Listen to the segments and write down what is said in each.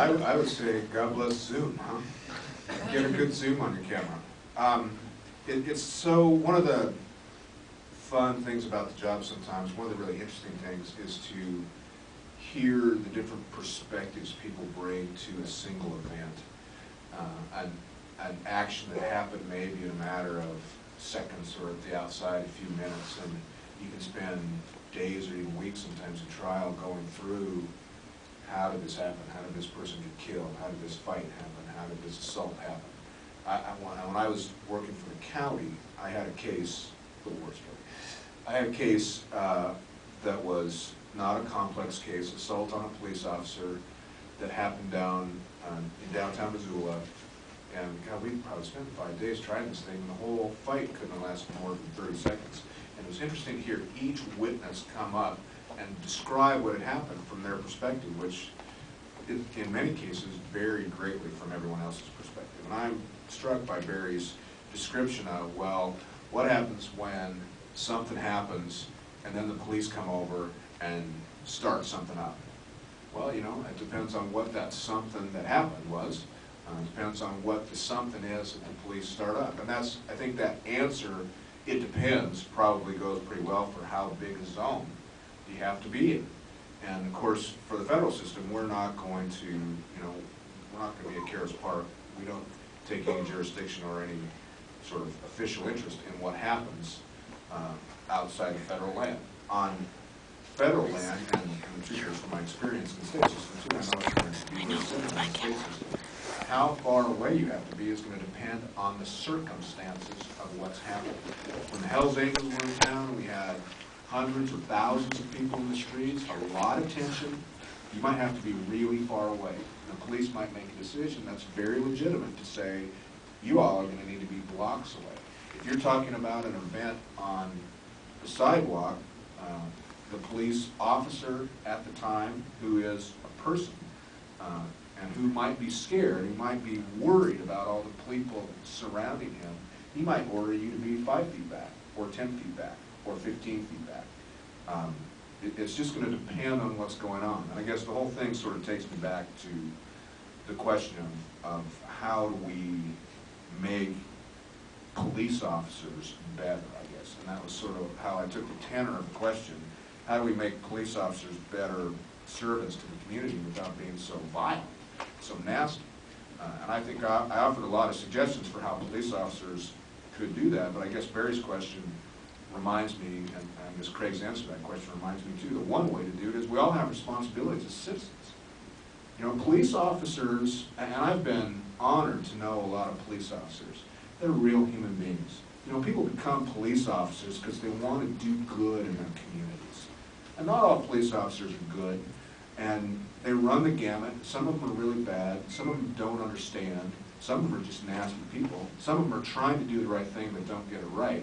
I would say, God bless Zoom, huh? Get a good zoom on your camera. It's so, one of the fun things about the job sometimes, one of the really interesting things is to hear the different perspectives people bring to a single event. An action that happened maybe in a matter of seconds or at the outside a few minutes, and you can spend days or even weeks sometimes in trial going through how did this happen, how did this person get killed, how did this fight happen, how did this assault happen. When I was working for the county, I had a case, the war story, I had a case that was not a complex case, assault on a police officer that happened in downtown Missoula. And God, we probably spent 5 days trying this thing, and the whole fight couldn't have lasted more than 30 seconds. And it was interesting to hear each witness come up and describe what had happened from their perspective, which in many cases varied greatly from everyone else's perspective. And I'm struck by Barry's description of, well, what happens when something happens and then the police come over and start something up? Well, you know, it depends on what that something that happened was. It depends on what the something is that the police start up. And that's, I think that answer, it depends, probably goes pretty well for how big a zone you have to be in. And of course, for the federal system, we're not going to, we're not going to be a Karis Park. We don't take any jurisdiction or any sort of official interest in what happens outside of federal land. On federal land, and the truth is from my experience in the state system too, I know it's going to be very similar in the state system. How far away you have to be is going to depend on the circumstances of what's happened. When the Hells Angels were in town, we had hundreds or thousands of people in the streets, a lot of tension. You might have to be really far away. The police might make a decision that's very legitimate to say, you all are going to need to be blocks away. If you're talking about an event on the sidewalk, the police officer at the time, who is a person, and who might be scared, who might be worried about all the people surrounding him, he might order you to be 5 feet back, or 10 feet back, or 15 feet back. It's just going to depend on what's going on. And I guess the whole thing sort of takes me back to the question of how do we make police officers better, I guess. And that was sort of how I took the tenor of the question. How do we make police officers better servants to the community without being so violent, so nasty? And I think I offered a lot of suggestions for how police officers could do that, but I guess Barry's question reminds me, and I guess Craig's answer to that question reminds me too, that one way to do it is we all have responsibilities as citizens. You know, police officers, and I've been honored to know a lot of police officers, they're real human beings. You know, people become police officers because they want to do good in their communities. And not all police officers are good, and they run the gamut. Some of them are really bad, some of them don't understand, some of them are just nasty people, some of them are trying to do the right thing but don't get it right.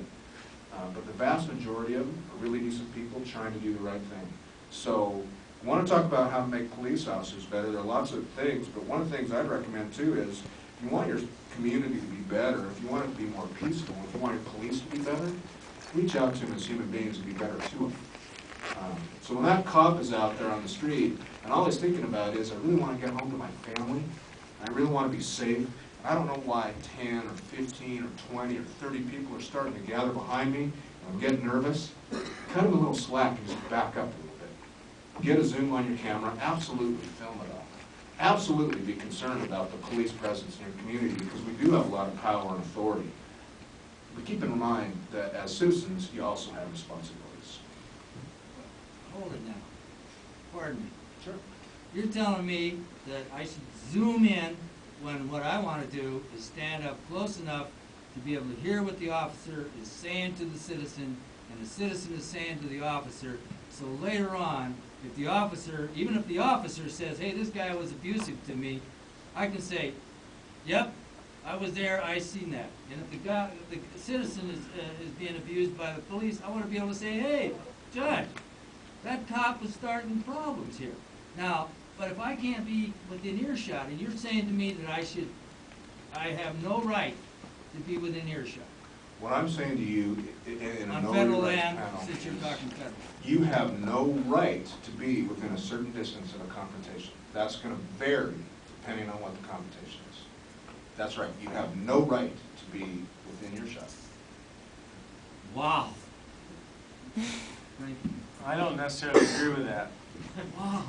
But the vast majority of them are really decent people trying to do the right thing. So I want to talk about how to make police officers better. There are lots of things, but one of the things I'd recommend too is if you want your community to be better, if you want it to be more peaceful, if you want your police to be better, reach out to them as human beings and be better to them. So when that cop is out there on the street, and all he's thinking about is, I really want to get home to my family, I really want to be safe, I don't know why 10 or 15 or 20 or 30 people are starting to gather behind me, and I'm getting nervous, cut him a little slack and just back up a little bit. Get a zoom on your camera, absolutely film it up. Absolutely be concerned about the police presence in your community because we do have a lot of power and authority. But keep in mind that as citizens, you also have responsibilities. Hold it now. Pardon me. Sure. You're telling me that I should zoom in when what I want to do is stand up close enough to be able to hear what the officer is saying to the citizen, and the citizen is saying to the officer, so later on, if the officer, even if the officer says, hey, this guy was abusive to me, I can say, yep, I was there, I seen that. And if the citizen is being abused by the police, I want to be able to say, hey, Judge, that cop was starting problems here. Now, but if I can't be within earshot, and you're saying to me that I have no right to be within earshot. What I'm saying to you, in a on no federal rights land, panel, since you're talking federal. you have no right to be within a certain distance of a confrontation. That's going to vary depending on what the computation is. That's right, you have no right to be within your shot. Wow. Thank you. I don't necessarily agree with that. Wow.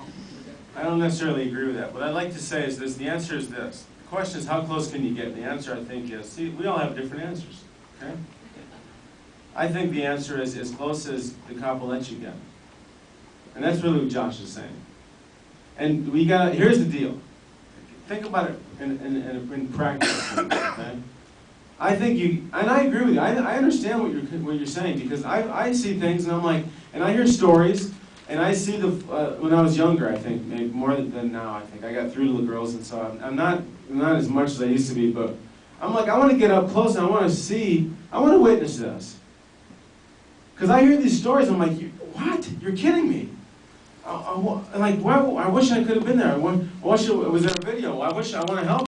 I don't necessarily agree with that. What I'd like to say is this, the answer is this. The question is, how close can you get? The answer, I think, is, see, we all have different answers, okay? I think the answer is as close as the cop will let you get. And that's really what Josh is saying. And here's the deal. Think about it in practice, okay? I think and I agree with you. I understand what you're saying, because I see things and I'm like, and I hear stories, and I see when I was younger, I think, maybe more than now, I think. I got through to the girls, and so I'm not as much as I used to be, but I'm like, I want to get up close and I want to witness this. Because I hear these stories, I'm like, what? You're kidding me. I wish I could have been there. I wish it was there a video. I want to help.